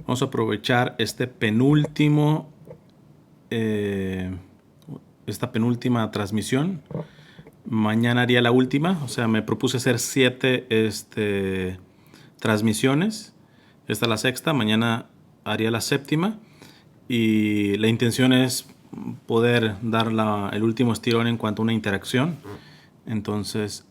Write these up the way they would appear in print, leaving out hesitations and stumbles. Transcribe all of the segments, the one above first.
Vamos a aprovechar eh, esta penúltima transmisión. Mañana haría la última, o sea, me propuse hacer 7 transmisiones. Esta es la sexta, mañana haría la séptima. Y la intención es poder dar el último estirón en cuanto a una interacción. Entonces,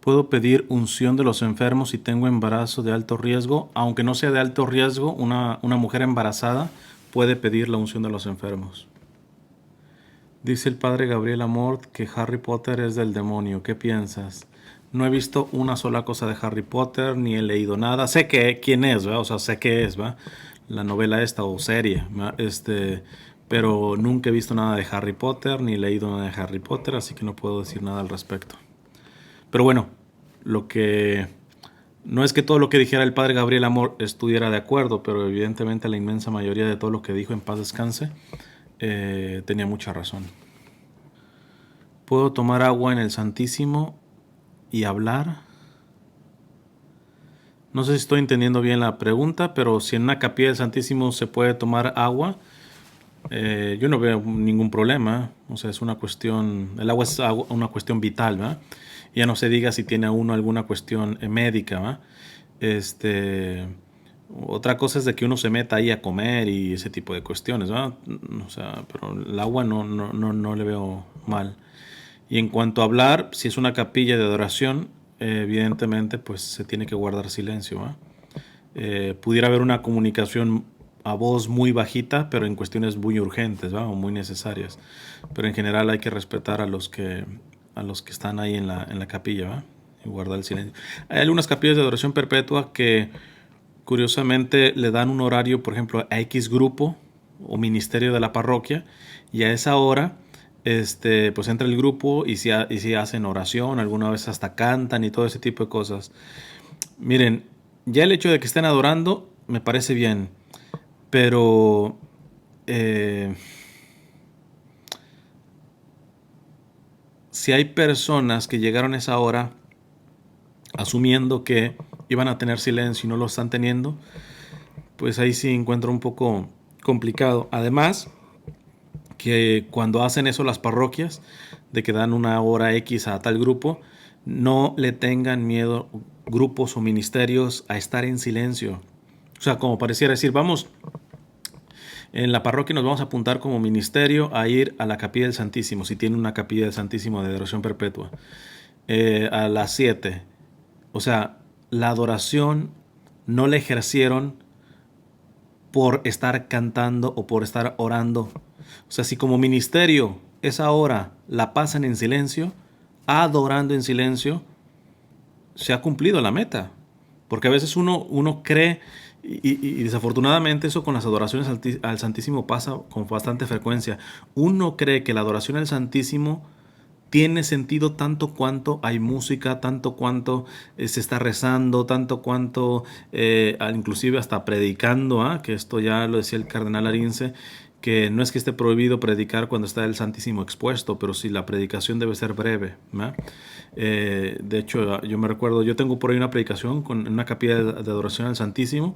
puedo pedir unción de los enfermos si tengo embarazo de alto riesgo. Aunque no sea de alto riesgo, una mujer embarazada puede pedir la unción de los enfermos. Dice el padre Gabriel Amort que Harry Potter es del demonio. ¿Qué piensas? No he visto una sola cosa de Harry Potter, ni he leído nada. Sé quién es, ¿verdad? O sea, sé qué es, ¿va? La novela esta o serie, ¿va? Pero nunca he visto nada de Harry Potter, ni he leído nada de Harry Potter, así que no puedo decir nada al respecto. Pero bueno, lo que no es que todo lo que dijera el padre Gabriel Amor estuviera de acuerdo, pero evidentemente la inmensa mayoría de todo lo que dijo, en paz descanse, tenía mucha razón. ¿Puedo tomar agua en el Santísimo y hablar? No sé si estoy entendiendo bien la pregunta, pero si en una capilla del Santísimo se puede tomar agua, yo no veo ningún problema. O sea, es una cuestión, el agua es una cuestión vital, ¿verdad? Ya no se diga si tiene uno alguna cuestión médica, ¿verdad? Otra cosa es de que uno se meta ahí a comer y ese tipo de cuestiones, ¿verdad? O sea, pero el agua no le veo mal. Y en cuanto a hablar, si es una capilla de adoración, evidentemente pues se tiene que guardar silencio, ¿va? Pudiera haber una comunicación a voz muy bajita, pero en cuestiones muy urgentes, ¿va? O muy necesarias. Pero en general hay que respetar a los que están ahí en la capilla, ¿va? Y guardar el silencio. Hay algunas capillas de adoración perpetua que curiosamente le dan un horario, por ejemplo, a X grupo o ministerio de la parroquia, y a esa hora pues entra el grupo y si hacen oración, alguna vez hasta cantan y todo ese tipo de cosas. Miren, ya el hecho de que estén adorando me parece bien, pero si hay personas que llegaron a esa hora asumiendo que iban a tener silencio y no lo están teniendo, pues ahí sí encuentro un poco complicado. Además, que cuando hacen eso las parroquias, de que dan una hora X a tal grupo, no le tengan miedo grupos o ministerios a estar en silencio. O sea, como pareciera decir, vamos, en la parroquia nos vamos a apuntar como ministerio a ir a la capilla del Santísimo, si tiene una capilla del Santísimo de adoración perpetua, a las 7. O sea, la adoración no la ejercieron por estar cantando o por estar orando. O sea, si como ministerio esa hora la pasan en silencio, adorando en silencio, se ha cumplido la meta. Porque a veces uno cree, y desafortunadamente eso con las adoraciones al Santísimo pasa con bastante frecuencia. Uno cree que la adoración al Santísimo tiene sentido tanto cuanto hay música, tanto cuanto se está rezando, tanto cuanto inclusive hasta predicando, que esto ya lo decía el cardenal Arinze, que no es que esté prohibido predicar cuando está el Santísimo expuesto, pero sí la predicación debe ser breve. De hecho, yo me recuerdo, yo tengo por ahí una predicación en una capilla de adoración al Santísimo,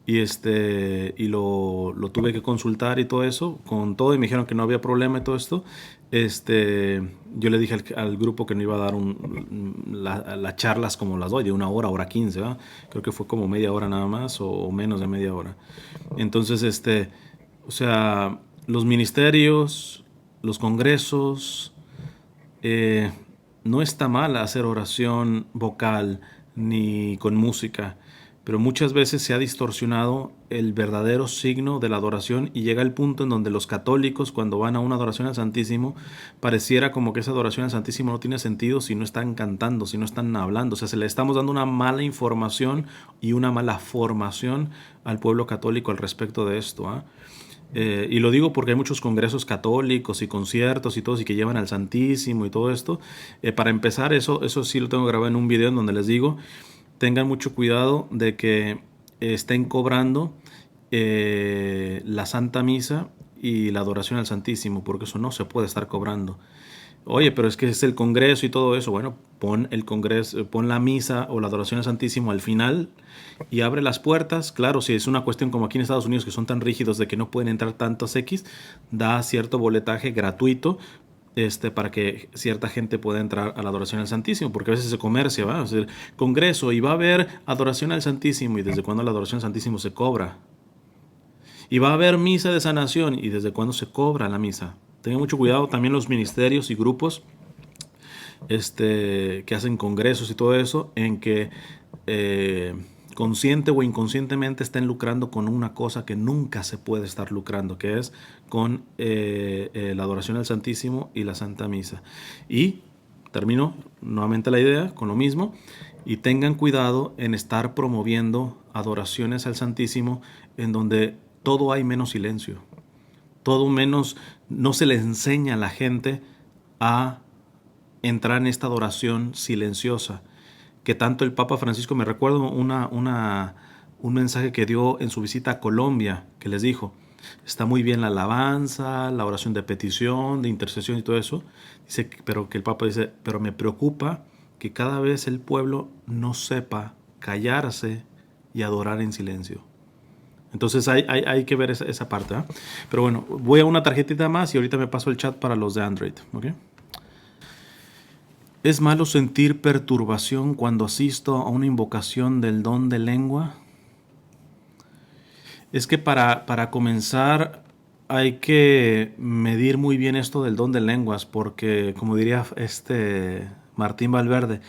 y lo tuve que consultar y todo eso, con todo, y me dijeron que no había problema y todo esto. Yo le dije al grupo que no iba a dar las charlas como las doy, de una hora, hora 15, ¿verdad? Creo que fue como media hora nada más o menos de media hora. Entonces, o sea, los ministerios, los congresos, no está mal hacer oración vocal ni con música, pero muchas veces se ha distorsionado el verdadero signo de la adoración y llega el punto en donde los católicos, cuando van a una adoración al Santísimo, pareciera como que esa adoración al Santísimo no tiene sentido si no están cantando, si no están hablando. O sea, se le estamos dando una mala información y una mala formación al pueblo católico al respecto de esto, ¿eh? Y lo digo porque hay muchos congresos católicos y conciertos y todos y que llevan al Santísimo y todo esto. Para empezar, eso sí lo tengo grabado en un video en donde les digo, tengan mucho cuidado de que estén cobrando la Santa Misa y la adoración al Santísimo, porque eso no se puede estar cobrando. Oye, pero es que es el Congreso y todo eso. Bueno, pon el Congreso, pon la misa o la adoración al Santísimo al final y abre las puertas. Claro, si es una cuestión como aquí en Estados Unidos que son tan rígidos de que no pueden entrar tantos X, da cierto boletaje gratuito para que cierta gente pueda entrar a la adoración al Santísimo, porque a veces se comercia, ¿va? O sea, el Congreso y va a haber adoración al Santísimo y desde cuándo la adoración al Santísimo se cobra. Y va a haber misa de sanación y desde cuándo se cobra la misa. Tengan mucho cuidado también los ministerios y grupos que hacen congresos y todo eso, en que consciente o inconscientemente estén lucrando con una cosa que nunca se puede estar lucrando, que es con la adoración al Santísimo y la Santa Misa. Y termino nuevamente la idea con lo mismo, y tengan cuidado en estar promoviendo adoraciones al Santísimo en donde todo hay menos silencio, todo menos, no se le enseña a la gente a entrar en esta adoración silenciosa, que tanto el Papa Francisco, me recuerdo un mensaje que dio en su visita a Colombia, que les dijo, está muy bien la alabanza, la oración de petición, de intercesión y todo eso, dice, pero que el Papa dice, pero me preocupa que cada vez el pueblo no sepa callarse y adorar en silencio. Entonces hay que ver esa parte. ¿Eh? Pero bueno, voy a una tarjetita más y ahorita me paso el chat para los de Android. ¿Okay? ¿Es malo sentir perturbación cuando asisto a una invocación del don de lengua? Es que para comenzar hay que medir muy bien esto del don de lenguas, porque como diría Martín Valverde,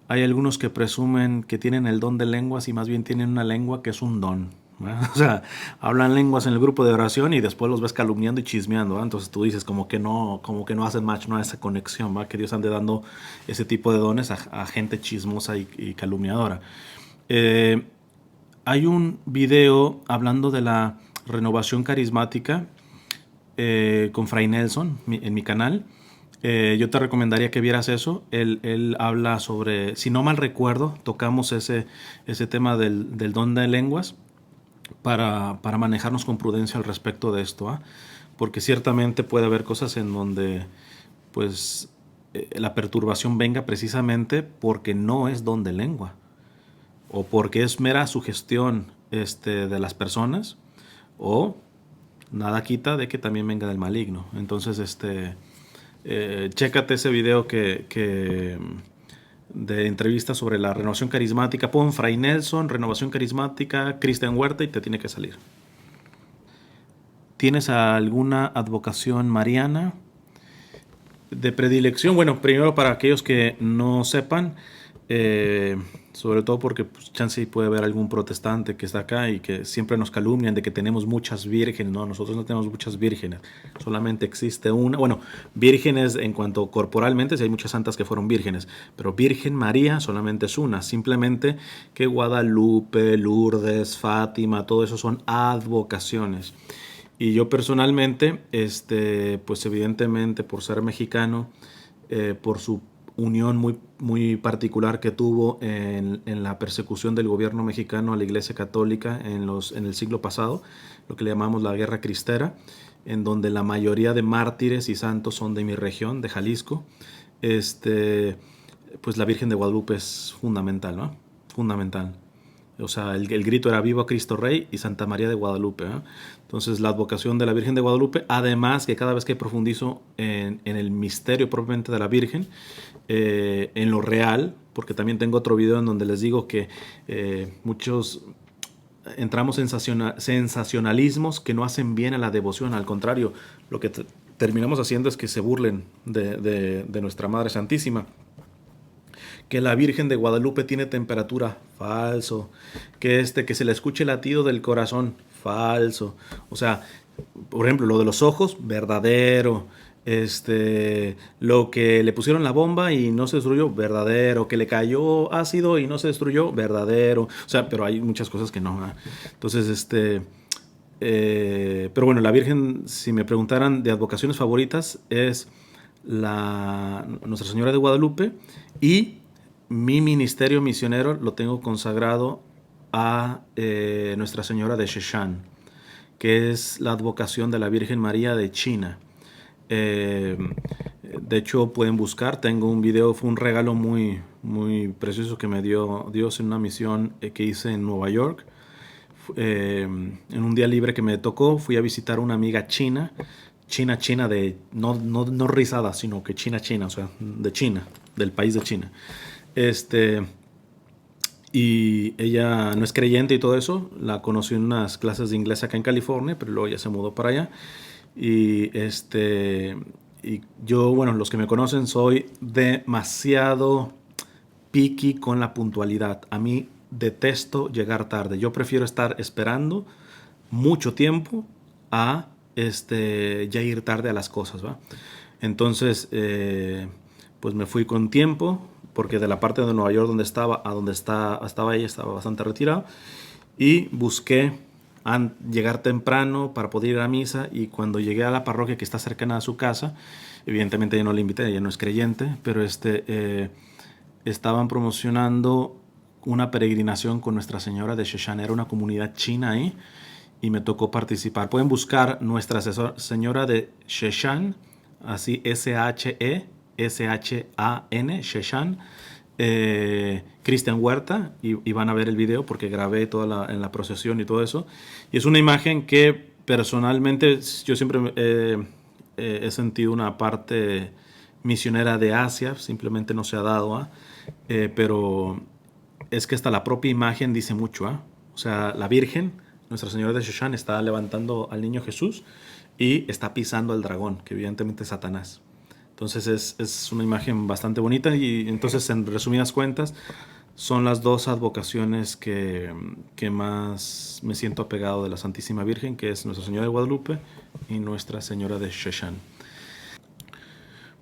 hay algunos que presumen que tienen el don de lenguas y más bien tienen una lengua que es un don. ¿Verdad? O sea, hablan lenguas en el grupo de oración y después los ves calumniando y chismeando. ¿Verdad? Entonces tú dices como que no hacen match, no hay esa conexión, ¿verdad? Que Dios ande dando ese tipo de dones a gente chismosa y calumniadora. Eh, Hay un video hablando de la renovación carismática con Fray Nelson en mi canal. Yo te recomendaría que vieras eso. Él habla sobre, si no mal recuerdo, tocamos ese tema del don de lenguas para manejarnos con prudencia al respecto de esto. ¿Ah? Porque ciertamente puede haber cosas en donde pues la perturbación venga precisamente porque no es don de lengua o porque es mera sugestión de las personas o nada quita de que también venga del maligno. Entonces, chécate ese video que de entrevista sobre la renovación carismática. Pon Fray Nelson, renovación carismática, Cristian Huerta y te tiene que salir. ¿Tienes alguna advocación mariana de predilección? Bueno, primero para aquellos que no sepan, sobre todo porque pues, chance puede haber algún protestante que está acá y que siempre nos calumnian de que tenemos muchas vírgenes. No, nosotros no tenemos muchas vírgenes, solamente existe una. Bueno, vírgenes en cuanto corporalmente, sí hay muchas santas que fueron vírgenes, pero Virgen María solamente es una. Simplemente que Guadalupe, Lourdes, Fátima, todo eso son advocaciones. Y yo personalmente, pues evidentemente por ser mexicano, por su unión muy particular que tuvo en la persecución del gobierno mexicano a la Iglesia Católica en el siglo pasado, lo que le llamamos la Guerra Cristera, en donde la mayoría de mártires y santos son de mi región, de Jalisco, pues la Virgen de Guadalupe es fundamental, ¿no? Fundamental. O sea, el grito era Viva Cristo Rey y Santa María de Guadalupe. ¿Eh? Entonces, la advocación de la Virgen de Guadalupe, además que cada vez que profundizo en el misterio propiamente de la Virgen, en lo real, porque también tengo otro video en donde les digo que muchos entramos en sensacionalismos que no hacen bien a la devoción. Al contrario, lo que terminamos haciendo es que se burlen de nuestra Madre Santísima. Que la Virgen de Guadalupe tiene temperatura, falso. Que se le escuche el latido del corazón, falso. O sea, por ejemplo, lo de los ojos, verdadero. Lo que le pusieron la bomba y no se destruyó, verdadero. Que le cayó ácido y no se destruyó, verdadero. O sea, pero hay muchas cosas que no. ¿Eh? Entonces, pero bueno, la Virgen, si me preguntaran de advocaciones favoritas, es Nuestra Señora de Guadalupe y mi ministerio misionero lo tengo consagrado a Nuestra Señora de Sheshan, que es la advocación de la Virgen María de China. De hecho, pueden buscar, tengo un video, fue un regalo muy, muy precioso que me dio Dios en una misión que hice en Nueva York. En un día libre que me tocó, fui a visitar a una amiga china, China de, no rizada, sino que China, o sea, de China, del país de China. Este, y ella no es creyente y todo eso, la conocí en unas clases de inglés acá en California, pero luego ya se mudó para allá. Y y yo, bueno, los que me conocen, soy demasiado picky con la puntualidad. A mí detesto llegar tarde. Yo prefiero estar esperando mucho tiempo a ya ir tarde a las cosas, ¿va? Entonces, pues me fui con tiempo, porque de la parte de Nueva York donde estaba a donde estaba ella estaba bastante retirado, y busqué llegar temprano para poder ir a misa, y cuando llegué a la parroquia que está cercana a su casa, evidentemente yo no le invité, ella no es creyente, pero estaban promocionando una peregrinación con Nuestra Señora de Sheshan, era una comunidad china ahí, y me tocó participar. Pueden buscar Nuestra Señora de Sheshan, así Shan, Sheshan, Cristian Huerta, y van a ver el video porque grabé en la procesión y todo eso. Y es una imagen que personalmente yo siempre he sentido una parte misionera de Asia, simplemente no se ha dado, pero es que hasta la propia imagen dice mucho. O sea, la Virgen, Nuestra Señora de Shushan, está levantando al niño Jesús y está pisando al dragón, que evidentemente es Satanás. Entonces es una imagen bastante bonita, y entonces, en resumidas cuentas, son las dos advocaciones que más me siento apegado de la Santísima Virgen, que es Nuestra Señora de Guadalupe y Nuestra Señora de Sheshan.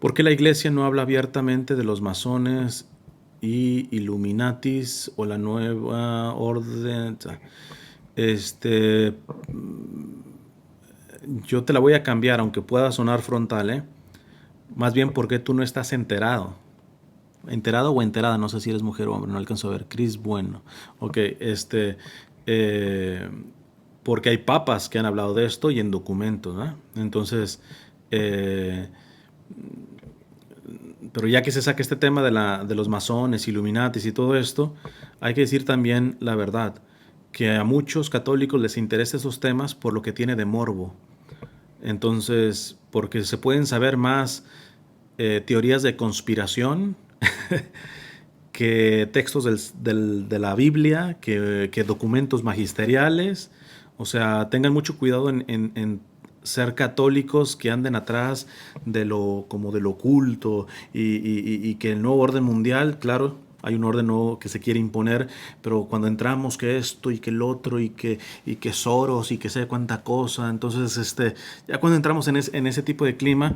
¿Por qué la Iglesia no habla abiertamente de los masones y Illuminatis o la nueva orden? Yo te la voy a cambiar, aunque pueda sonar frontal, ¿eh? Más bien, porque tú no estás enterado. Enterado o enterada, no sé si eres mujer o hombre, no alcanzo a ver. Cris Bueno. Ok, eh, porque hay papas que han hablado de esto y en documentos, ¿no? Entonces, pero ya que se saca este tema de los masones, Illuminatis y todo esto, hay que decir también la verdad, que a muchos católicos les interesa esos temas por lo que tiene de morbo. Entonces, porque se pueden saber más teorías de conspiración que textos de la Biblia, que documentos magisteriales. O sea, tengan mucho cuidado en ser católicos que anden atrás como de lo oculto, y que el nuevo orden mundial, claro, hay un orden nuevo que se quiere imponer, pero cuando entramos que esto y que el otro y que Soros y que sé cuánta cosa, entonces ya cuando entramos en ese tipo de clima,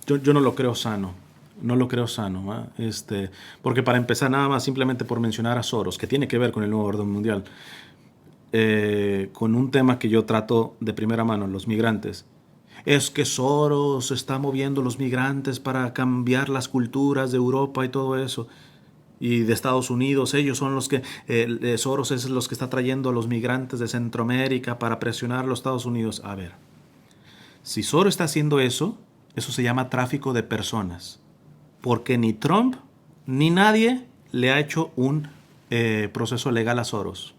yo no lo creo sano. No lo creo sano, porque para empezar, nada más, simplemente por mencionar a Soros, que tiene que ver con el nuevo orden mundial, con un tema que yo trato de primera mano, los migrantes. Es que Soros está moviendo los migrantes para cambiar las culturas de Europa y todo eso. Y de Estados Unidos, ellos son los que, Soros es los que está trayendo a los migrantes de Centroamérica para presionar a los Estados Unidos. A ver, si Soros está haciendo eso se llama tráfico de personas. Porque ni Trump ni nadie le ha hecho un proceso legal a Soros.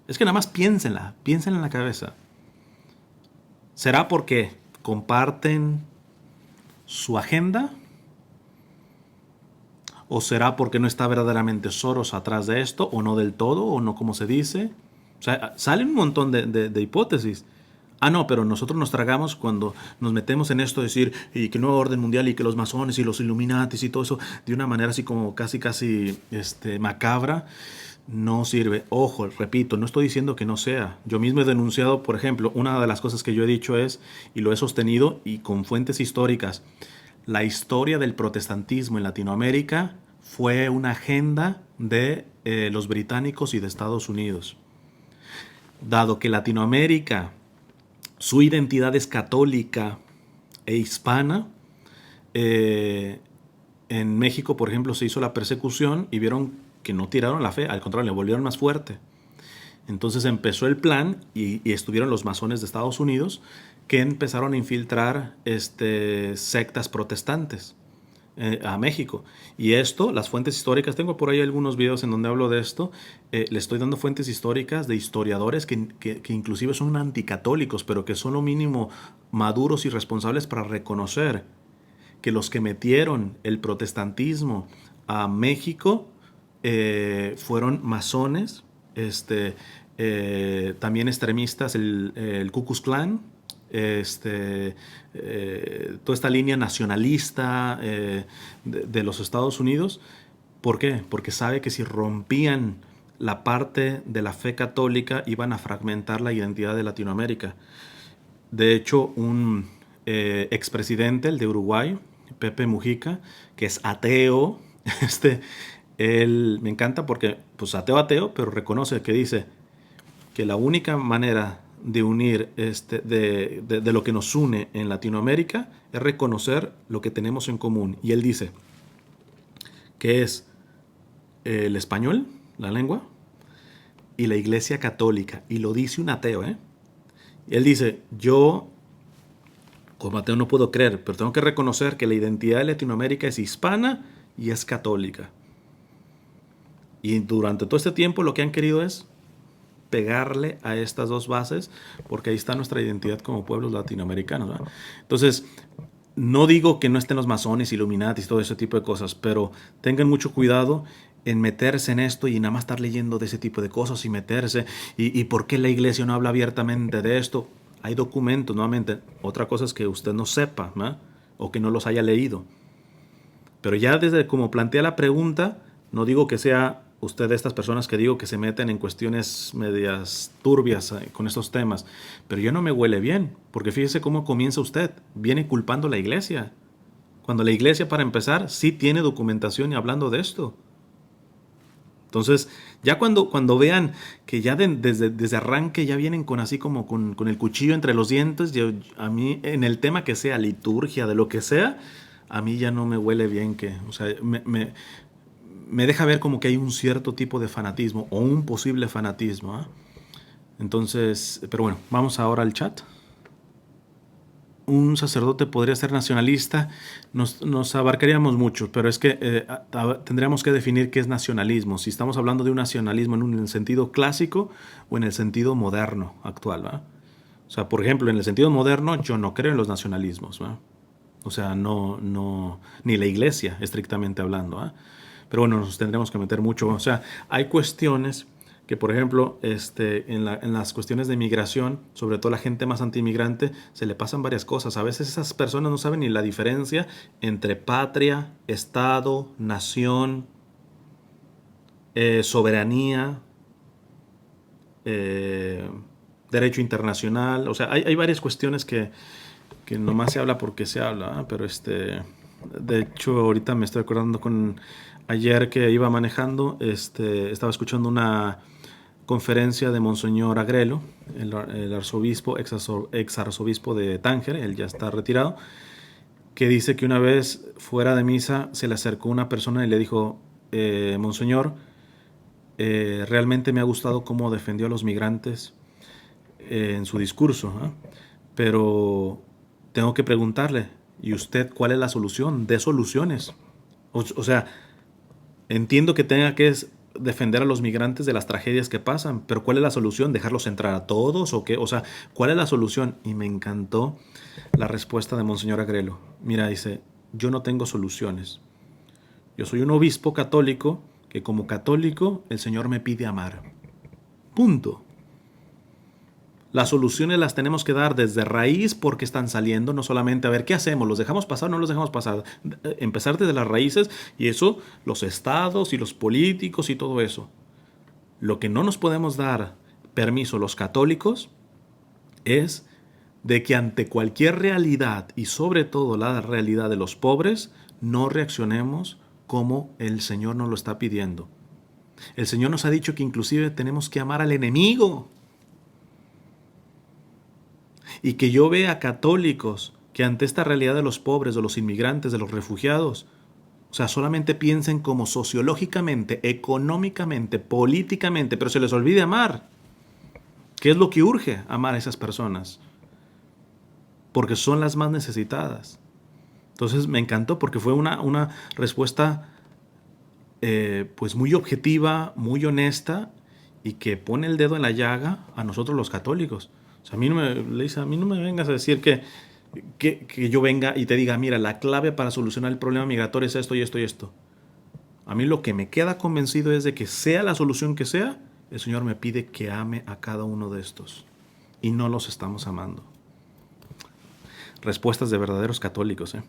Es que nada más piénsenla en la cabeza. ¿Será porque comparten su agenda? ¿O será porque no está verdaderamente Soros atrás de esto? ¿O no del todo? ¿O no como se dice? O sea, salen un montón de hipótesis. No, pero nosotros nos tragamos cuando nos metemos en esto de decir y que nuevo orden mundial y que los masones y los Illuminatis y todo eso de una manera así como casi macabra. No sirve. Ojo, repito, no estoy diciendo que no sea. Yo mismo he denunciado, por ejemplo, una de las cosas que yo he dicho es, y lo he sostenido y con fuentes históricas, la historia del protestantismo en Latinoamérica fue una agenda de los británicos y de Estados Unidos. Dado que Latinoamérica, su identidad es católica e hispana, en México, por ejemplo, se hizo la persecución y vieron que no tiraron la fe, al contrario, le volvieron más fuerte. Entonces empezó el plan y estuvieron los masones de Estados Unidos que empezaron a infiltrar sectas protestantes a México. Y esto, las fuentes históricas, tengo por ahí algunos videos en donde hablo de esto, le estoy dando fuentes históricas de historiadores que inclusive son anticatólicos, pero que son lo mínimo maduros y responsables para reconocer que los que metieron el protestantismo a México fueron masones, también extremistas, el Ku Klux Klan, toda esta línea nacionalista de los Estados Unidos. ¿Por qué? Porque sabe que si rompían la parte de la fe católica iban a fragmentar la identidad de Latinoamérica. De hecho, un expresidente, el de Uruguay, Pepe Mujica, que es ateo, él me encanta porque, pues ateo, pero reconoce que dice que la única manera de unir de lo que nos une en Latinoamérica es reconocer lo que tenemos en común. Y él dice que es el español, la lengua, y la Iglesia Católica. Y lo dice un ateo, ¿eh? Y él dice, yo como ateo no puedo creer, pero tengo que reconocer que la identidad de Latinoamérica es hispana y es católica. Y durante todo este tiempo lo que han querido es pegarle a estas dos bases, porque ahí está nuestra identidad como pueblos latinoamericanos, ¿verdad? Entonces, no digo que no estén los masones, Illuminati y todo ese tipo de cosas, pero tengan mucho cuidado en meterse en esto y nada más estar leyendo de ese tipo de cosas y meterse. ¿Y por qué la iglesia no habla abiertamente de esto? Hay documentos, nuevamente. Otra cosa es que usted no sepa, ¿verdad? O que no los haya leído. Pero ya desde como plantea la pregunta, no digo que sea usted de estas personas que digo que se meten en cuestiones medias turbias con estos temas, pero yo no me huele bien, porque fíjese cómo comienza usted, viene culpando a la iglesia, cuando la iglesia, para empezar, sí tiene documentación y hablando de esto. Entonces, ya cuando vean que ya desde arranque ya vienen con así como con el cuchillo entre los dientes, a mí, en el tema que sea liturgia, de lo que sea, a mí ya no me huele bien que, o sea, me deja ver como que hay un cierto tipo de fanatismo o un posible fanatismo, ¿eh? Entonces, pero bueno, vamos ahora al chat. Un sacerdote podría ser nacionalista, nos abarcaríamos mucho, pero es que tendríamos que definir qué es nacionalismo, si estamos hablando de un nacionalismo en el sentido clásico o en el sentido moderno actual, ¿verdad? O sea, por ejemplo, en el sentido moderno yo no creo en los nacionalismos, ¿verdad? O sea, no, ni la iglesia, estrictamente hablando, ¿eh? Pero bueno, nos tendremos que meter mucho. O sea, hay cuestiones que, por ejemplo, en las cuestiones de migración, sobre todo la gente más antimigrante, se le pasan varias cosas. A veces esas personas no saben ni la diferencia entre patria, Estado, nación, soberanía, derecho internacional. O sea, hay varias cuestiones que nomás se habla porque se habla, ¿eh? Pero de hecho, ahorita me estoy acordando ayer que iba manejando, estaba escuchando una conferencia de Monseñor Agrelo, el arzobispo, ex arzobispo de Tánger, él ya está retirado, que dice que una vez fuera de misa se le acercó una persona y le dijo, Monseñor, realmente me ha gustado cómo defendió a los migrantes en su discurso, ¿eh? Pero tengo que preguntarle, ¿y usted cuál es la solución? ¿De soluciones? O sea, entiendo que tenga que defender a los migrantes de las tragedias que pasan, pero ¿cuál es la solución? ¿Dejarlos entrar a todos o qué? O sea, ¿cuál es la solución? Y me encantó la respuesta de Monseñor Agrelo. Mira, dice, yo no tengo soluciones. Yo soy un obispo católico que como católico el Señor me pide amar. Punto. Las soluciones las tenemos que dar desde raíz porque están saliendo, no solamente a ver qué hacemos, los dejamos pasar o no los dejamos pasar. Empezar desde las raíces y eso, los estados y los políticos y todo eso. Lo que no nos podemos dar permiso los católicos es de que ante cualquier realidad y sobre todo la realidad de los pobres, no reaccionemos como el Señor nos lo está pidiendo. El Señor nos ha dicho que inclusive tenemos que amar al enemigo. Y que yo vea católicos que ante esta realidad de los pobres, de los inmigrantes, de los refugiados, o sea, solamente piensen como sociológicamente, económicamente, políticamente, pero se les olvide amar. ¿Qué es lo que urge? Amar a esas personas, porque son las más necesitadas. Entonces me encantó porque fue una respuesta pues muy objetiva, muy honesta y que pone el dedo en la llaga a nosotros los católicos. O sea, a mí no me, le dice, a mí no me vengas a decir que yo venga y te diga, mira, la clave para solucionar el problema migratorio es esto y esto y esto. A mí lo que me queda convencido es de que sea la solución que sea, el Señor me pide que ame a cada uno de estos. Y no los estamos amando. Respuestas de verdaderos católicos, ¿eh?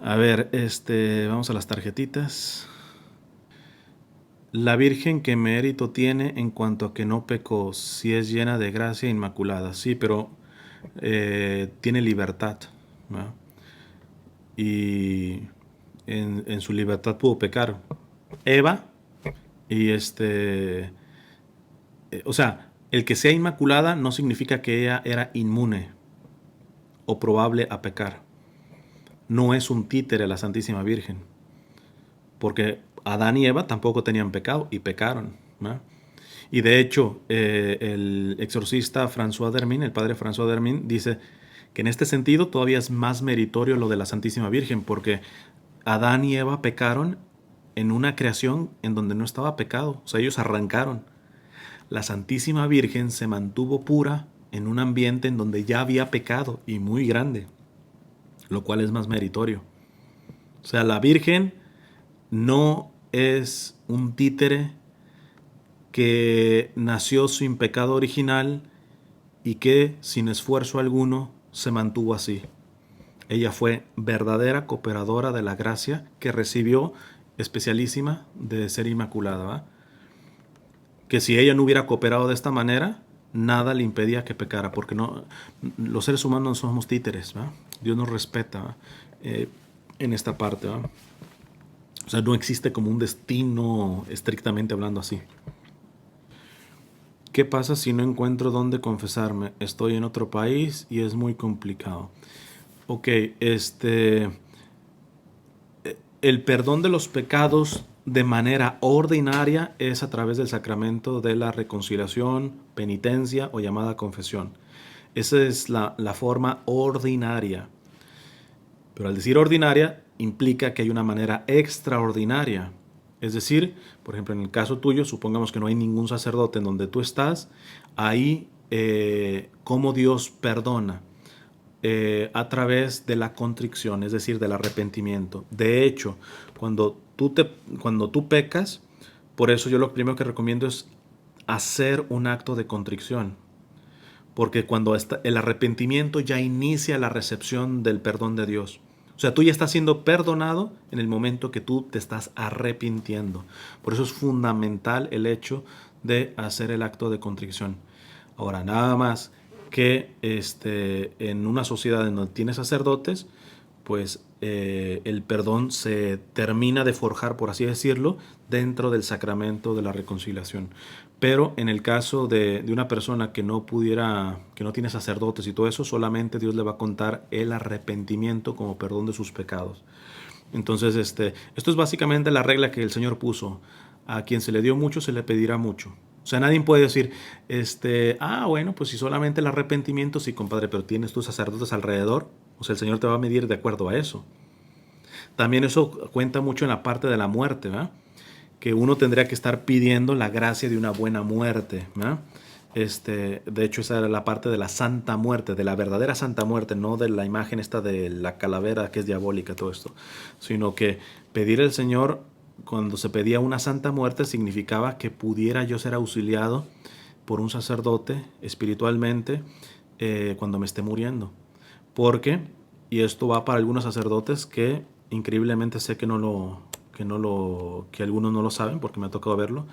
A ver, vamos a las tarjetitas. La Virgen, ¿qué mérito tiene en cuanto a que no pecó, si es llena de gracia inmaculada? Sí, pero tiene libertad, ¿verdad? Y en su libertad pudo pecar. Eva, y o sea, el que sea inmaculada no significa que ella era inmune o probable a pecar. No es un títere la Santísima Virgen, porque Adán y Eva tampoco tenían pecado y pecaron, ¿verdad? Y de hecho, el exorcista François Dermin, el padre François Dermin, dice que en este sentido todavía es más meritorio lo de la Santísima Virgen, porque Adán y Eva pecaron en una creación en donde no estaba pecado, o sea, ellos arrancaron. La Santísima Virgen se mantuvo pura en un ambiente en donde ya había pecado y muy grande, lo cual es más meritorio. O sea, la Virgen no es un títere que nació sin pecado original y que sin esfuerzo alguno se mantuvo así. Ella fue verdadera cooperadora de la gracia que recibió especialísima de ser inmaculada, ¿va? Que si ella no hubiera cooperado de esta manera, nada le impedía que pecara, porque no, los seres humanos no somos títeres, ¿va? Dios nos respeta en esta parte, ¿va? O sea, no existe como un destino estrictamente hablando así. ¿Qué pasa si no encuentro dónde confesarme? Estoy en otro país y es muy complicado. Ok, el perdón de los pecados de manera ordinaria es a través del sacramento de la reconciliación, penitencia o llamada confesión. Esa es la forma ordinaria. Pero al decir ordinaria implica que hay una manera extraordinaria. Es decir, por ejemplo, en el caso tuyo, supongamos que no hay ningún sacerdote en donde tú estás, ahí cómo Dios perdona a través de la contrición, es decir, del arrepentimiento. De hecho, cuando tú pecas, por eso yo lo primero que recomiendo es hacer un acto de contrición, porque cuando el arrepentimiento ya inicia la recepción del perdón de Dios. O sea, tú ya estás siendo perdonado en el momento que tú te estás arrepintiendo. Por eso es fundamental el hecho de hacer el acto de contrición. Ahora, nada más que en una sociedad en donde tiene sacerdotes, pues el perdón se termina de forjar, por así decirlo, dentro del sacramento de la reconciliación. Pero en el caso de una persona que no pudiera, que no tiene sacerdotes y todo eso, solamente Dios le va a contar el arrepentimiento como perdón de sus pecados. Entonces, esto es básicamente la regla que el Señor puso. A quien se le dio mucho, se le pedirá mucho. O sea, nadie puede decir, bueno, pues si solamente el arrepentimiento, sí, compadre, pero tienes tus sacerdotes alrededor. O sea, el Señor te va a medir de acuerdo a eso. También eso cuenta mucho en la parte de la muerte, ¿verdad? Que uno tendría que estar pidiendo la gracia de una buena muerte, ¿verdad? De hecho, esa era la parte de la santa muerte, de la verdadera santa muerte, no de la imagen esta de la calavera que es diabólica, todo esto, sino que pedir al Señor, cuando se pedía una santa muerte, significaba que pudiera yo ser auxiliado por un sacerdote espiritualmente cuando me esté muriendo. Porque, y esto va para algunos sacerdotes que increíblemente sé que que algunos no lo saben porque me ha tocado verlo.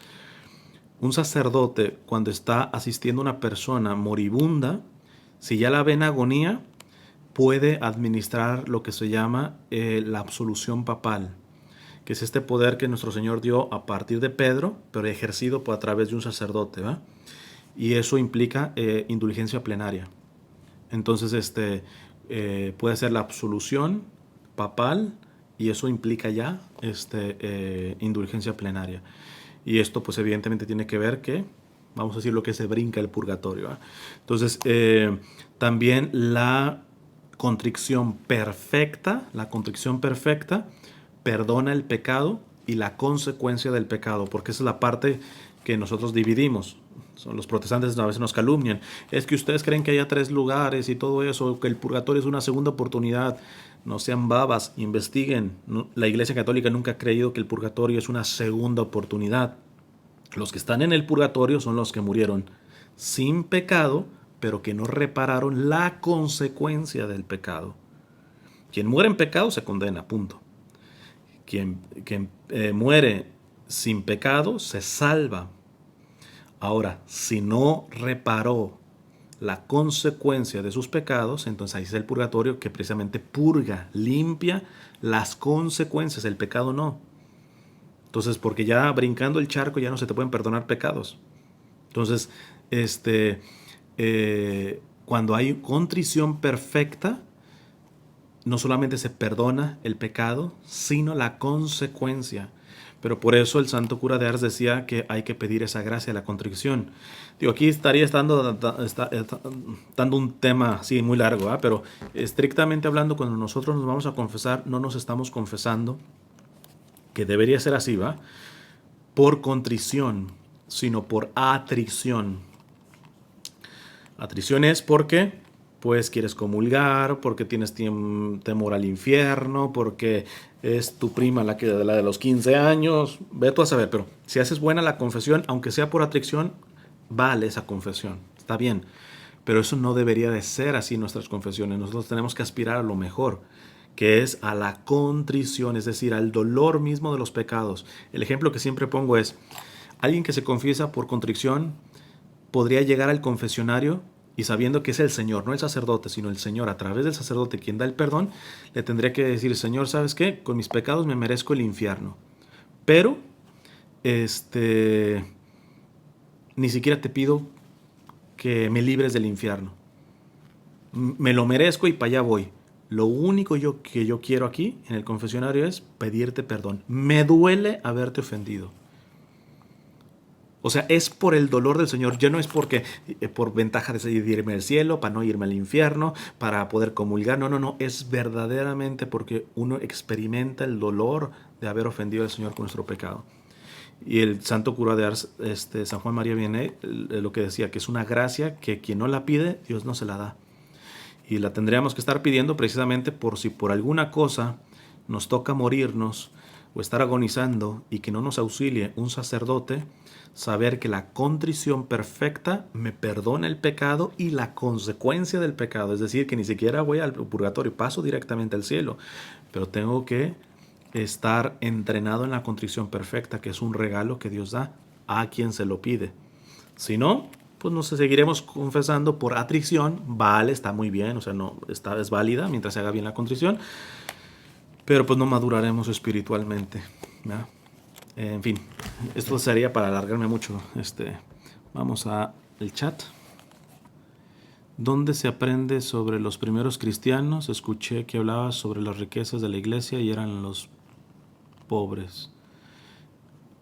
Un sacerdote, cuando está asistiendo a una persona moribunda, si ya la ve en agonía, puede administrar lo que se llama la absolución papal, que es este poder que nuestro Señor dio a partir de Pedro, pero ejercido a través de un sacerdote, ¿va? Y eso implica indulgencia plenaria. Entonces, puede ser la absolución papal y eso implica ya indulgencia plenaria. Y esto pues evidentemente tiene que ver que vamos a decir lo que se brinca el purgatorio, ¿va? Entonces, también la contrición perfecta perdona el pecado y la consecuencia del pecado, porque esa es la parte que nosotros dividimos. Los protestantes a veces nos calumnian. Es que ustedes creen que haya 3 lugares y todo eso, que el purgatorio es una segunda oportunidad. No sean babas, investiguen. La Iglesia Católica nunca ha creído que el purgatorio es una segunda oportunidad. Los que están en el purgatorio son los que murieron sin pecado, pero que no repararon la consecuencia del pecado. Quien muere en pecado se condena, punto. Quien muere sin pecado se salva. Ahora, si no reparó la consecuencia de sus pecados, entonces ahí es el purgatorio que precisamente purga, limpia las consecuencias, el pecado no. Entonces, porque ya brincando el charco ya no se te pueden perdonar pecados. Entonces, cuando hay contrición perfecta, no solamente se perdona el pecado, sino la consecuencia. Pero por eso el santo cura de Ars decía que hay que pedir esa gracia de la contrición. Digo, aquí estaría dando un tema así muy largo, ¿eh? Pero estrictamente hablando, cuando nosotros nos vamos a confesar, no nos estamos confesando, que debería ser así, ¿va? Por contrición, sino por atrición. Atrición es porque pues quieres comulgar, porque tienes temor al infierno, porque es tu prima la de los 15 años, ve tú a saber, pero si haces buena la confesión, aunque sea por atrición, vale esa confesión, está bien, pero eso no debería de ser así en nuestras confesiones. Nosotros tenemos que aspirar a lo mejor, que es a la contrición, es decir, al dolor mismo de los pecados. El ejemplo que siempre pongo es, alguien que se confiesa por contrición podría llegar al confesionario y sabiendo que es el Señor, no el sacerdote, sino el Señor, a través del sacerdote quien da el perdón, le tendría que decir: Señor, ¿sabes qué? Con mis pecados me merezco el infierno, pero ni siquiera te pido que me libres del infierno. Me lo merezco y para allá voy. Lo único que yo quiero aquí en el confesionario es pedirte perdón. Me duele haberte ofendido. O sea, es por el dolor del Señor, ya no es porque por ventaja de irme al cielo, para no irme al infierno, para poder comulgar. No, es verdaderamente porque uno experimenta el dolor de haber ofendido al Señor con nuestro pecado. Y el santo cura de Ars, San Juan María Vianney, lo que decía, que es una gracia que quien no la pide, Dios no se la da. Y la tendríamos que estar pidiendo precisamente por si por alguna cosa nos toca morirnos o estar agonizando y que no nos auxilie un sacerdote, saber que la contrición perfecta me perdona el pecado y la consecuencia del pecado. Es decir, que ni siquiera voy al purgatorio, paso directamente al cielo, pero tengo que estar entrenado en la contrición perfecta, que es un regalo que Dios da a quien se lo pide. Si no, pues nos seguiremos confesando por atrición. Vale, está muy bien, o sea, no, es válida mientras se haga bien la contrición, pero pues no maduraremos espiritualmente, ¿verdad? En fin, esto sería para alargarme mucho. Vamos a el chat. ¿Dónde se aprende sobre los primeros cristianos? Escuché que hablaba sobre las riquezas de la iglesia y eran los pobres.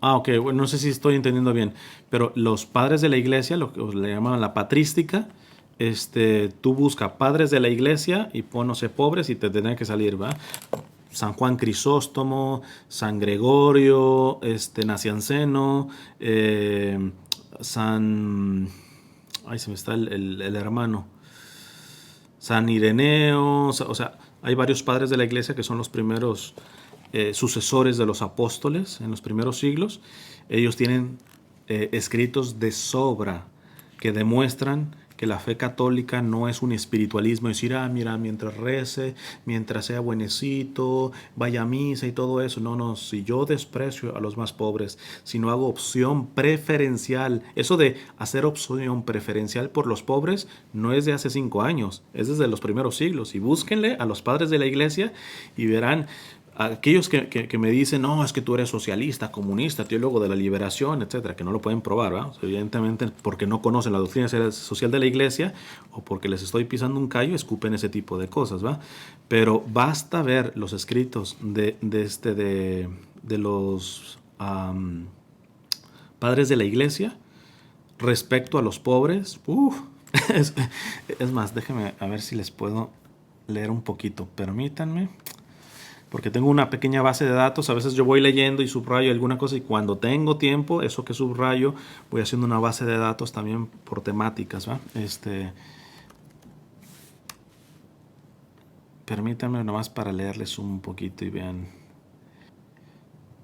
Ok, bueno, no sé si estoy entendiendo bien, pero los padres de la iglesia, lo que le llamaban la patrística, tú busca padres de la iglesia y pon, no sé, pobres y te tendrá que salir, ¿va? San Juan Crisóstomo, San Gregorio, Nacianceno, San... Ay, se me está el hermano. San Ireneo, o sea, hay varios padres de la iglesia que son los primeros sucesores de los apóstoles en los primeros siglos. Ellos tienen escritos de sobra que demuestran que la fe católica no es un espiritualismo, decir, mira, mientras rece, mientras sea buenecito, vaya a misa y todo eso. No, si yo desprecio a los más pobres, si no hago opción preferencial, eso de hacer opción preferencial por los pobres no es de hace 5 años, es desde los primeros siglos. Y búsquenle a los padres de la iglesia y verán. Aquellos que me dicen, no, es que tú eres socialista, comunista, teólogo de la liberación, etcétera, que no lo pueden probar, ¿verdad? O sea, evidentemente porque no conocen la doctrina social de la iglesia o porque les estoy pisando un callo, escupen ese tipo de cosas, ¿va? Pero basta ver los escritos de los padres de la iglesia, respecto a los pobres, es, es más, déjenme a ver si les puedo leer un poquito. Permítanme, porque tengo una pequeña base de datos. A veces yo voy leyendo y subrayo alguna cosa y cuando tengo tiempo, eso que subrayo, voy haciendo una base de datos también por temáticas, ¿va? Permítanme nomás para leerles un poquito y vean.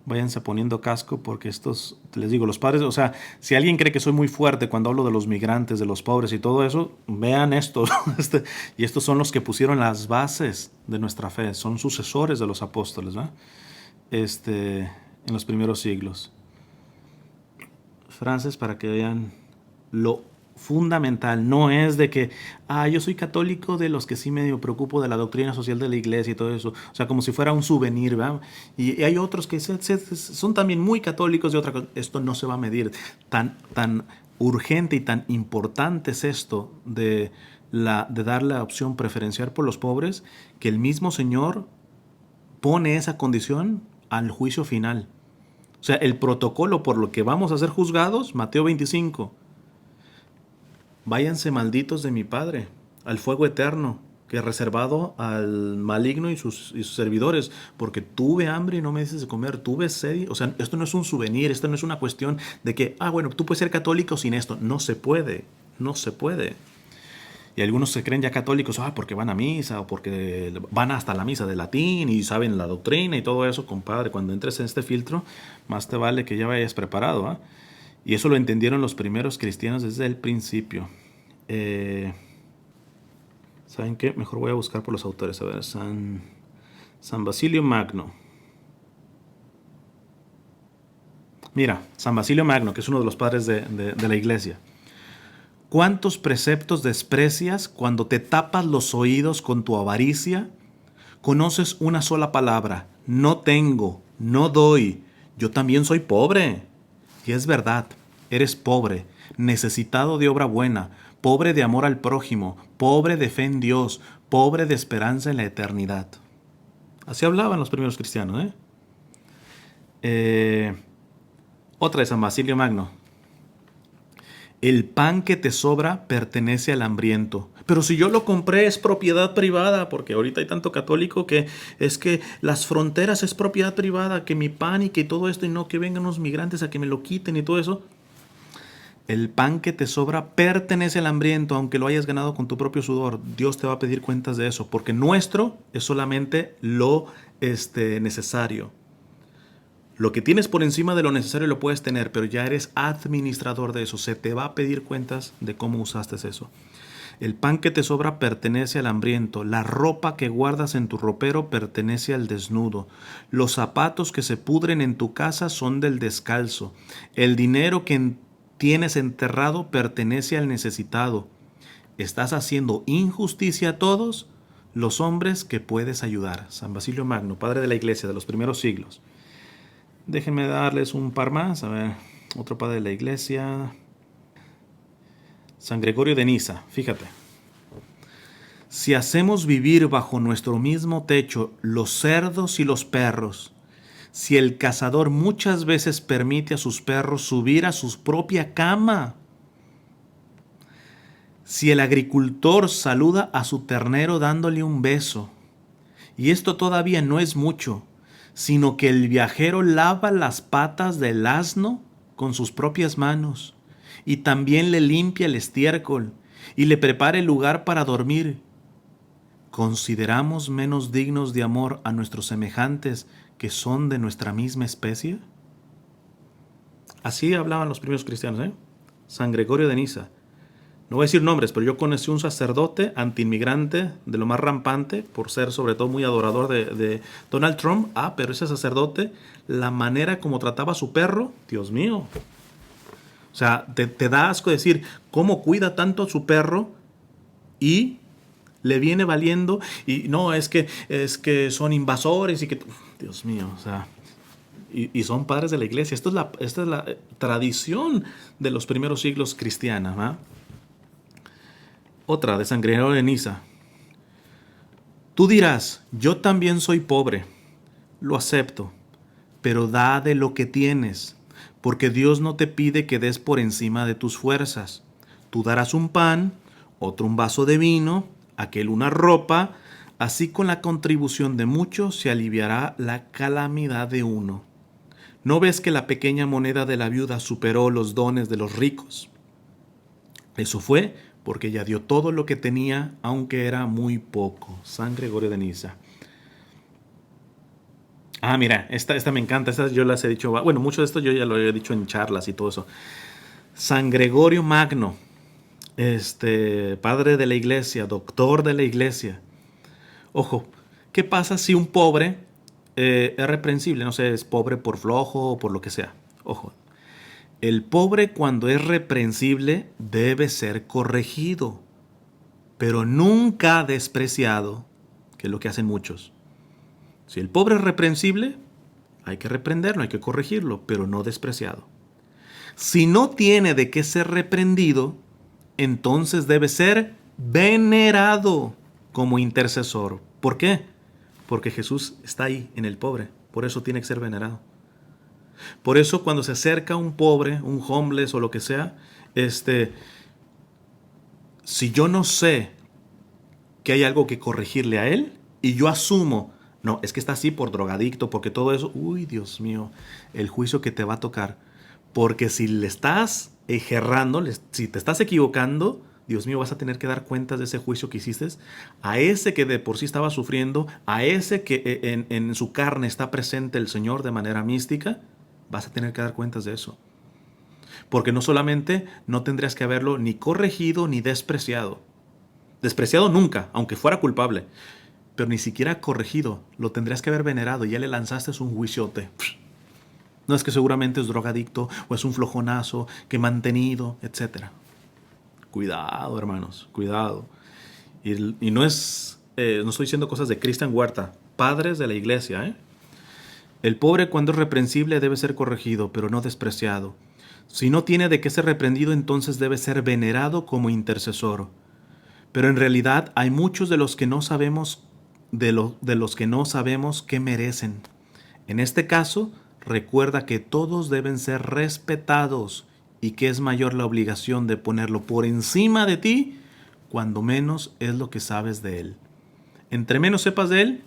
Váyanse poniendo casco porque estos, les digo, los padres, o sea, si alguien cree que soy muy fuerte cuando hablo de los migrantes, de los pobres y todo eso, vean esto. Y estos son los que pusieron las bases de nuestra fe, son sucesores de los apóstoles, ¿va? En los primeros siglos. Frases para que vean lo fundamental. No es de que, yo soy católico, de los que sí me preocupo de la doctrina social de la iglesia y todo eso. O sea, como si fuera un souvenir, ¿verdad? Y hay otros que son también muy católicos de otra cosa. Esto no se va a medir. Tan urgente y tan importante es esto de dar la opción preferencial por los pobres, que el mismo Señor pone esa condición al juicio final. O sea, el protocolo por lo que vamos a ser juzgados, Mateo 25. Váyanse malditos de mi Padre, al fuego eterno, que es reservado al maligno y sus servidores, porque tuve hambre y no me dices de comer, tuve sed. O sea, esto no es un souvenir, esto no es una cuestión de que, bueno, tú puedes ser católico sin esto. No se puede, no se puede. Y algunos se creen ya católicos, porque van a misa o porque van hasta la misa de latín y saben la doctrina y todo eso. Compadre, cuando entres en este filtro, más te vale que ya vayas preparado, ¿eh? Y eso lo entendieron los primeros cristianos desde el principio. ¿Saben qué? Mejor voy a buscar por los autores. A ver, San Basilio Magno. Mira, San Basilio Magno, que es uno de los padres de la iglesia. ¿Cuántos preceptos desprecias cuando te tapas los oídos con tu avaricia? Conoces una sola palabra: no tengo, no doy. Yo también soy pobre. Y es verdad, eres pobre, necesitado de obra buena, pobre de amor al prójimo, pobre de fe en Dios, pobre de esperanza en la eternidad. Así hablaban los primeros cristianos, Otra de San Basilio Magno. El pan que te sobra pertenece al hambriento. Pero si yo lo compré es propiedad privada, porque ahorita hay tanto católico que es que las fronteras es propiedad privada, que mi pan y que todo esto, y no que vengan los migrantes a que me lo quiten y todo eso. El pan que te sobra pertenece al hambriento, aunque lo hayas ganado con tu propio sudor. Dios te va a pedir cuentas de eso, porque nuestro es solamente lo necesario. Lo que tienes por encima de lo necesario lo puedes tener, pero ya eres administrador de eso. Se te va a pedir cuentas de cómo usaste eso. El pan que te sobra pertenece al hambriento. La ropa que guardas en tu ropero pertenece al desnudo. Los zapatos que se pudren en tu casa son del descalzo. El dinero que tienes enterrado pertenece al necesitado. ¿Estás haciendo injusticia a todos los hombres que puedes ayudar? San Basilio Magno, padre de la iglesia de los primeros siglos. Déjenme darles un par más. A ver, otro padre de la iglesia. San Gregorio de Niza, fíjate. Si hacemos vivir bajo nuestro mismo techo los cerdos y los perros, si el cazador muchas veces permite a sus perros subir a su propia cama, si el agricultor saluda a su ternero dándole un beso, y esto todavía no es mucho, sino que el viajero lava las patas del asno con sus propias manos, y también le limpia el estiércol, y le prepara el lugar para dormir, ¿consideramos menos dignos de amor a nuestros semejantes que son de nuestra misma especie? Así hablaban los primeros cristianos, San Gregorio de Niza. No voy a decir nombres, pero yo conocí un sacerdote antiinmigrante de lo más rampante, por ser sobre todo muy adorador de Donald Trump. Pero ese sacerdote, la manera como trataba a su perro, Dios mío. O sea, te da asco decir cómo cuida tanto a su perro y le viene valiendo. Y no, es que son invasores y que... Dios mío, o sea... Y son padres de la iglesia. Esta es la tradición de los primeros siglos cristiana, ¿va? Otra de San Gregorio de Niza. Tú dirás, yo también soy pobre, lo acepto, pero da de lo que tienes, porque Dios no te pide que des por encima de tus fuerzas. Tú darás un pan, otro un vaso de vino, aquel una ropa, así con la contribución de muchos se aliviará la calamidad de uno. ¿No ves que la pequeña moneda de la viuda superó los dones de los ricos? Eso fue porque ella dio todo lo que tenía, aunque era muy poco. San Gregorio de Niza. Ah, mira, esta me encanta, esta yo las he dicho, bueno, mucho de esto yo ya lo he dicho en charlas y todo eso. San Gregorio Magno, padre de la iglesia, doctor de la iglesia. Ojo, ¿qué pasa si un pobre es reprensible? No sé, es pobre por flojo o por lo que sea. Ojo, el pobre cuando es reprensible debe ser corregido, pero nunca despreciado, que es lo que hacen muchos. Si el pobre es reprensible, hay que reprenderlo, hay que corregirlo, pero no despreciado. Si no tiene de qué ser reprendido, entonces debe ser venerado como intercesor. ¿Por qué? Porque Jesús está ahí en el pobre, por eso tiene que ser venerado. Por eso cuando se acerca un pobre, un homeless o lo que sea, si yo no sé que hay algo que corregirle a él y yo asumo, no, es que está así por drogadicto, porque todo eso, uy, Dios mío, el juicio que te va a tocar. Porque si le estás errando, si te estás equivocando, Dios mío, vas a tener que dar cuentas de ese juicio que hiciste a ese que de por sí estaba sufriendo, a ese que en su carne está presente el Señor de manera mística, vas a tener que dar cuentas de eso. Porque no solamente no tendrías que haberlo ni corregido ni despreciado. Despreciado nunca, aunque fuera culpable. Pero ni siquiera corregido. Lo tendrías que haber venerado y ya le lanzaste un juiciote. No es que seguramente es drogadicto o es un flojonazo que mantenido, etc. Cuidado, hermanos, cuidado. Y no estoy diciendo cosas de Cristian Huerta, padres de la iglesia. El pobre cuando es reprensible debe ser corregido, pero no despreciado. Si no tiene de qué ser reprendido, entonces debe ser venerado como intercesor. Pero en realidad hay muchos de los que no sabemos de los que no sabemos qué merecen. En este caso, recuerda que todos deben ser respetados y que es mayor la obligación de ponerlo por encima de ti cuando menos es lo que sabes de él. Entre menos sepas de él,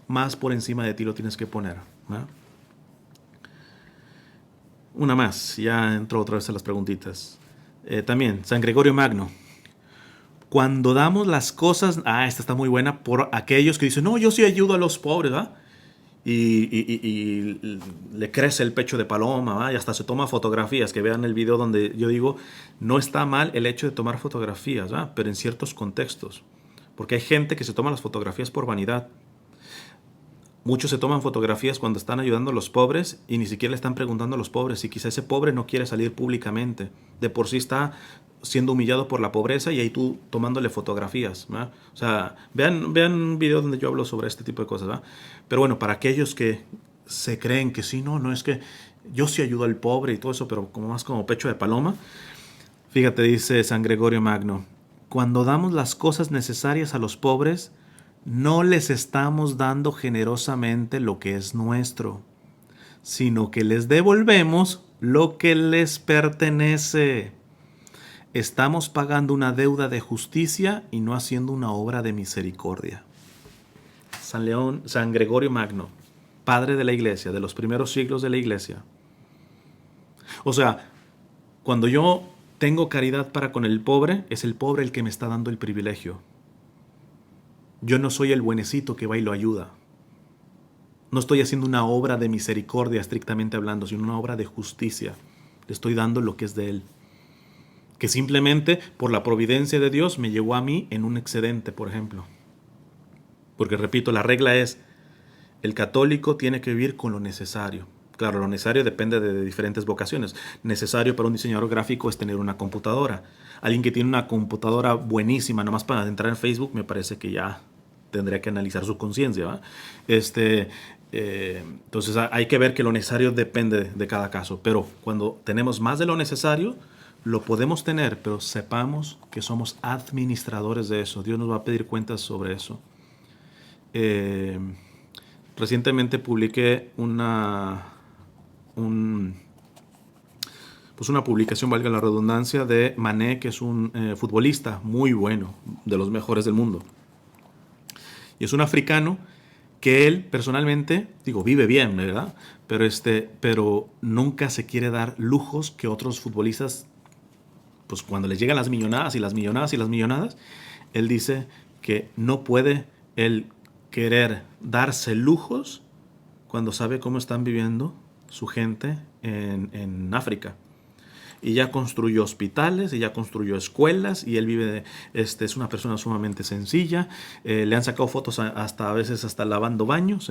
más por encima de ti lo tienes que poner, ¿no? Una más, ya entro otra vez a las preguntitas. También, San Gregorio Magno. Cuando damos las cosas, esta está muy buena, por aquellos que dicen, no, yo sí ayudo a los pobres, ¿verdad? Y le crece el pecho de paloma, ¿va? Y hasta se toma fotografías, que vean el video donde yo digo, no está mal el hecho de tomar fotografías, ¿va? Pero en ciertos contextos, porque hay gente que se toma las fotografías por vanidad. Muchos se toman fotografías cuando están ayudando a los pobres y ni siquiera le están preguntando a los pobres y quizá ese pobre no quiere salir públicamente, de por sí está siendo humillado por la pobreza y ahí tú tomándole fotografías, ¿verdad? O sea, vean un video donde yo hablo sobre este tipo de cosas, ¿verdad? Pero bueno, para aquellos que se creen que sí, no es que yo sí ayudo al pobre y todo eso, pero como más como pecho de paloma, fíjate, dice San Gregorio Magno, cuando damos las cosas necesarias a los pobres, no les estamos dando generosamente lo que es nuestro, sino que les devolvemos lo que les pertenece. Estamos pagando una deuda de justicia y no haciendo una obra de misericordia. San Gregorio Magno, padre de la iglesia, de los primeros siglos de la iglesia. O sea, cuando yo tengo caridad para con el pobre, es el pobre el que me está dando el privilegio. Yo no soy el buenecito que va y lo ayuda. No estoy haciendo una obra de misericordia estrictamente hablando, sino una obra de justicia. Le estoy dando lo que es de él. Que simplemente por la providencia de Dios me llegó a mí en un excedente, por ejemplo. Porque repito, la regla es, el católico tiene que vivir con lo necesario. Claro, lo necesario depende de diferentes vocaciones. Necesario para un diseñador gráfico es tener una computadora. Alguien que tiene una computadora buenísima, nomás para entrar en Facebook, me parece que ya tendría que analizar su conciencia, ¿va? Entonces hay que ver que lo necesario depende de cada caso. Pero cuando tenemos más de lo necesario, lo podemos tener, pero sepamos que somos administradores de eso. Dios nos va a pedir cuentas sobre eso. Recientemente publiqué un pues una publicación, valga la redundancia, de Mané, que es un futbolista muy bueno, de los mejores del mundo. Y es un africano que él personalmente, digo, vive bien, ¿verdad? Pero nunca se quiere dar lujos que otros futbolistas, pues cuando les llegan las millonadas y las millonadas y las millonadas, él dice que no puede él querer darse lujos cuando sabe cómo están viviendo su gente en África. Y ya construyó hospitales, y ya construyó escuelas, y él es una persona sumamente sencilla. Le han sacado fotos hasta a veces hasta lavando baños.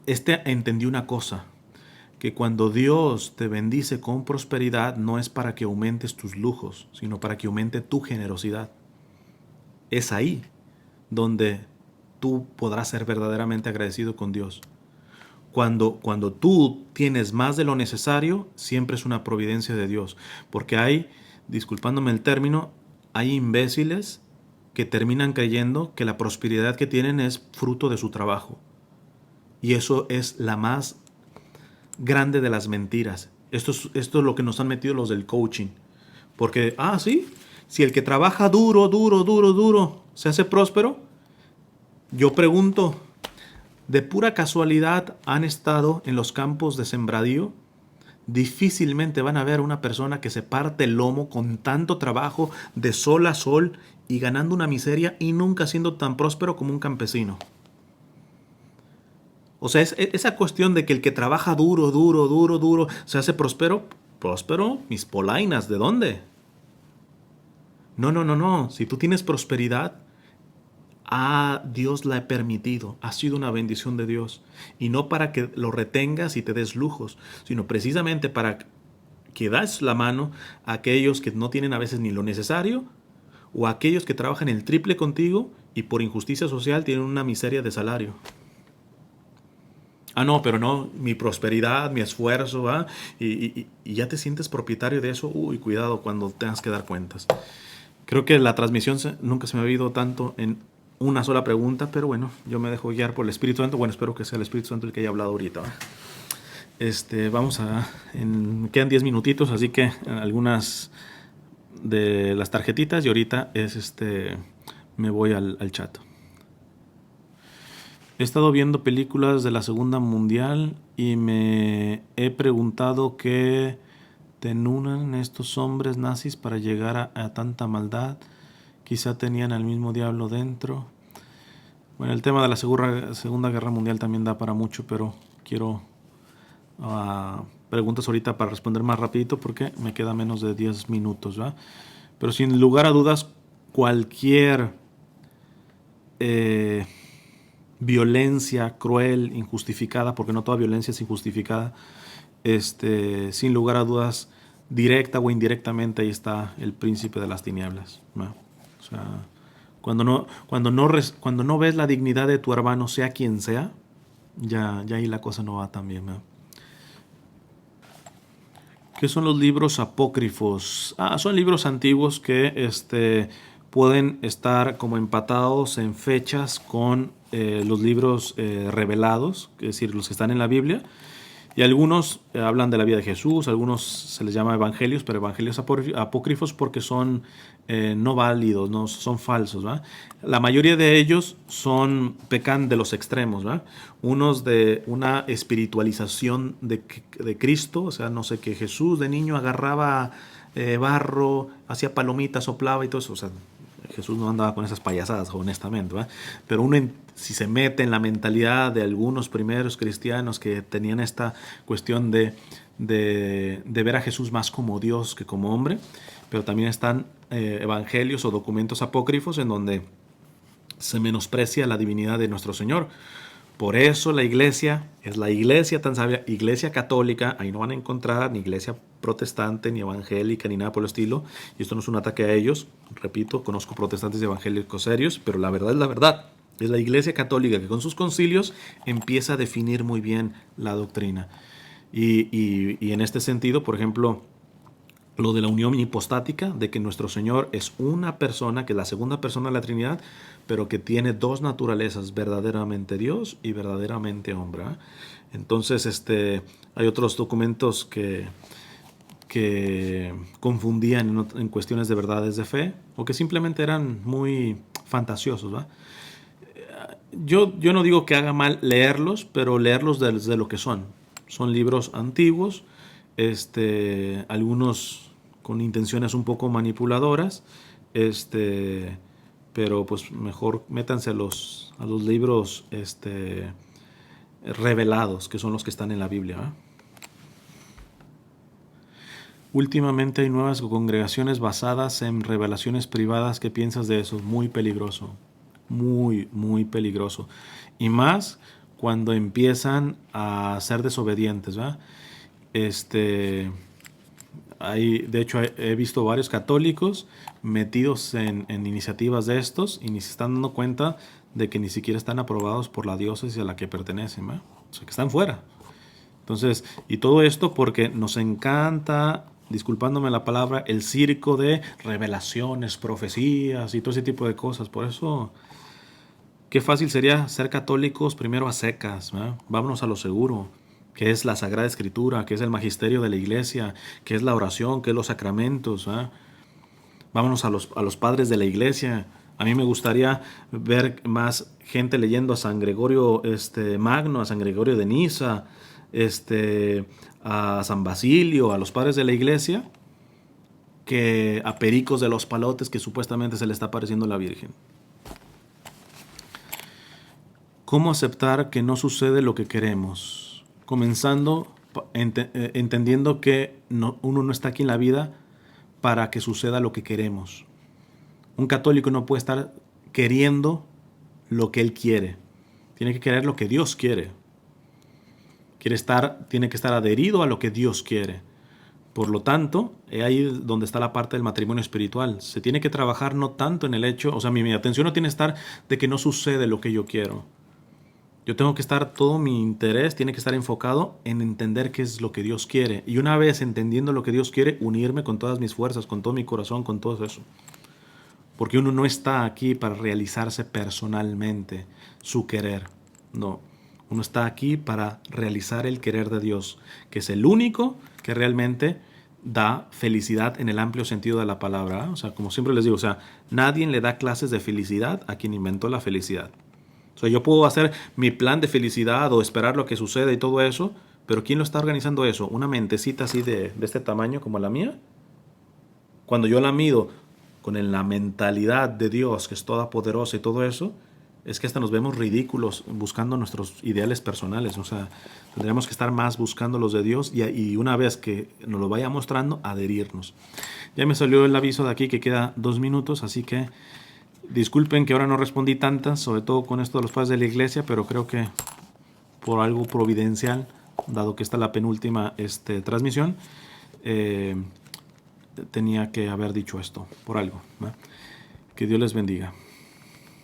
Entendió una cosa, que cuando Dios te bendice con prosperidad no es para que aumentes tus lujos, sino para que aumente tu generosidad. Es ahí donde tú podrás ser verdaderamente agradecido con Dios. Cuando tú tienes más de lo necesario, siempre es una providencia de Dios. Porque hay, disculpándome el término, hay imbéciles que terminan creyendo que la prosperidad que tienen es fruto de su trabajo. Y eso es la más grande de las mentiras. Esto es lo que nos han metido los del coaching. Porque, sí, si el que trabaja duro se hace próspero, yo pregunto, ¿de pura casualidad han estado en los campos de sembradío? Difícilmente van a ver una persona que se parte el lomo con tanto trabajo de sol a sol y ganando una miseria y nunca siendo tan próspero como un campesino. O sea, esa cuestión de que el que trabaja duro, se hace próspero. ¿Próspero? Mis polainas, ¿de dónde? No. Si tú tienes prosperidad, Dios la ha permitido, ha sido una bendición de Dios. Y no para que lo retengas y te des lujos, sino precisamente para que das la mano a aquellos que no tienen a veces ni lo necesario, o a aquellos que trabajan el triple contigo y por injusticia social tienen una miseria de salario. No, pero no, mi prosperidad, mi esfuerzo, y ya te sientes propietario de eso. Uy, cuidado cuando tengas que dar cuentas. Creo que la transmisión nunca se me ha oído tanto en una sola pregunta, pero bueno, yo me dejo guiar por el Espíritu Santo. Bueno, espero que sea el Espíritu Santo el que haya hablado ahorita. Me quedan 10 minutitos, así que algunas de las tarjetitas y ahorita me voy al chat. He estado viendo películas de la Segunda Mundial y me he preguntado qué tenunan estos hombres nazis para llegar a tanta maldad. Quizá tenían al mismo diablo dentro. Bueno, el tema de la Segunda Guerra Mundial también da para mucho, pero quiero preguntas ahorita para responder más rapidito porque me queda menos de 10 minutos, ¿verdad? Pero sin lugar a dudas, cualquier violencia cruel, injustificada, porque no toda violencia es injustificada, sin lugar a dudas, directa o indirectamente, ahí está el príncipe de las tinieblas, ¿no? O sea, cuando no ves la dignidad de tu hermano, sea quien sea, ya ahí la cosa no va tan bien, ¿no? ¿Qué son los libros apócrifos? Son libros antiguos que pueden estar como empatados en fechas con los libros revelados, es decir, los que están en la Biblia. Y algunos hablan de la vida de Jesús, algunos se les llama evangelios, pero evangelios apócrifos porque son no válidos, no son falsos, ¿verdad? La mayoría de ellos pecan de los extremos, ¿verdad? Unos de una espiritualización de Cristo, o sea, no sé, que Jesús de niño agarraba barro, hacía palomitas, soplaba y todo eso, o sea, Jesús no andaba con esas payasadas, honestamente, ¿verdad? Pero si se mete en la mentalidad de algunos primeros cristianos que tenían esta cuestión de ver a Jesús más como Dios que como hombre, pero también están evangelios o documentos apócrifos en donde se menosprecia la divinidad de nuestro Señor. Por eso la iglesia es la iglesia tan sabia, iglesia católica. Ahí no van a encontrar ni iglesia protestante, ni evangélica, ni nada por el estilo. Y esto no es un ataque a ellos. Repito, conozco protestantes y evangélicos serios, pero la verdad es la verdad. Es la iglesia católica que con sus concilios empieza a definir muy bien la doctrina. Y en este sentido, por ejemplo, lo de la unión hipostática, de que nuestro Señor es una persona, que es la segunda persona de la Trinidad, pero que tiene dos naturalezas, verdaderamente Dios y verdaderamente hombre, Entonces, hay otros documentos que confundían en cuestiones de verdades de fe o que simplemente eran muy fantasiosos, ¿va? Yo no digo que haga mal leerlos, pero leerlos desde lo que son. Son libros antiguos, algunos con intenciones un poco manipuladoras, pero pues mejor métanse a los libros revelados, que son los que están en la Biblia, ¿eh? Últimamente hay nuevas congregaciones basadas en revelaciones privadas. ¿Qué piensas de eso? Muy peligroso. Muy, muy peligroso. Y más cuando empiezan a ser desobedientes, ¿verdad? De hecho, he visto varios católicos metidos en iniciativas de estos y ni se están dando cuenta de que ni siquiera están aprobados por la diócesis a la que pertenecen, ¿verdad? O sea, que están fuera. Entonces, y todo esto porque nos encanta, disculpándome la palabra, el circo de revelaciones, profecías y todo ese tipo de cosas. Por eso, qué fácil sería ser católicos primero a secas, ¿verdad? Vámonos a lo seguro, que es la Sagrada Escritura, que es el magisterio de la iglesia, que es la oración, que es los sacramentos, ¿verdad? Vámonos a los padres de la iglesia. A mí me gustaría ver más gente leyendo a San Gregorio Magno, a San Gregorio de Niza, a San Basilio, a los padres de la iglesia, que a Pericos de los Palotes, que supuestamente se le está apareciendo la Virgen. ¿Cómo aceptar que no sucede lo que queremos? Comenzando entendiendo que uno no está aquí en la vida para que suceda lo que queremos. Un católico no puede estar queriendo lo que él quiere. Tiene que querer lo que Dios quiere. Tiene que estar adherido a lo que Dios quiere. Por lo tanto, es ahí donde está la parte del matrimonio espiritual. Se tiene que trabajar no tanto en el hecho, o sea, mi atención no tiene que estar de que no sucede lo que yo quiero. Yo tengo que estar, todo mi interés tiene que estar enfocado en entender qué es lo que Dios quiere. Y una vez entendiendo lo que Dios quiere, unirme con todas mis fuerzas, con todo mi corazón, con todo eso. Porque uno no está aquí para realizarse personalmente su querer. No, uno está aquí para realizar el querer de Dios, que es el único que realmente da felicidad en el amplio sentido de la palabra. O sea, como siempre les digo, o sea, nadie le da clases de felicidad a quien inventó la felicidad. O sea, yo puedo hacer mi plan de felicidad o esperar lo que suceda y todo eso, pero ¿quién lo está organizando eso? ¿Una mentecita así de este tamaño como la mía? Cuando yo la mido con la mentalidad de Dios, que es toda poderosa y todo eso, es que hasta nos vemos ridículos buscando nuestros ideales personales. O sea, tendríamos que estar más buscando los de Dios y una vez que nos lo vaya mostrando, adherirnos. Ya me salió el aviso de aquí que queda 2 minutos, así que disculpen que ahora no respondí tantas, sobre todo con esto de los padres de la iglesia, pero creo que por algo providencial, dado que esta es la penúltima transmisión, tenía que haber dicho esto, por algo, ¿verdad? Que Dios les bendiga.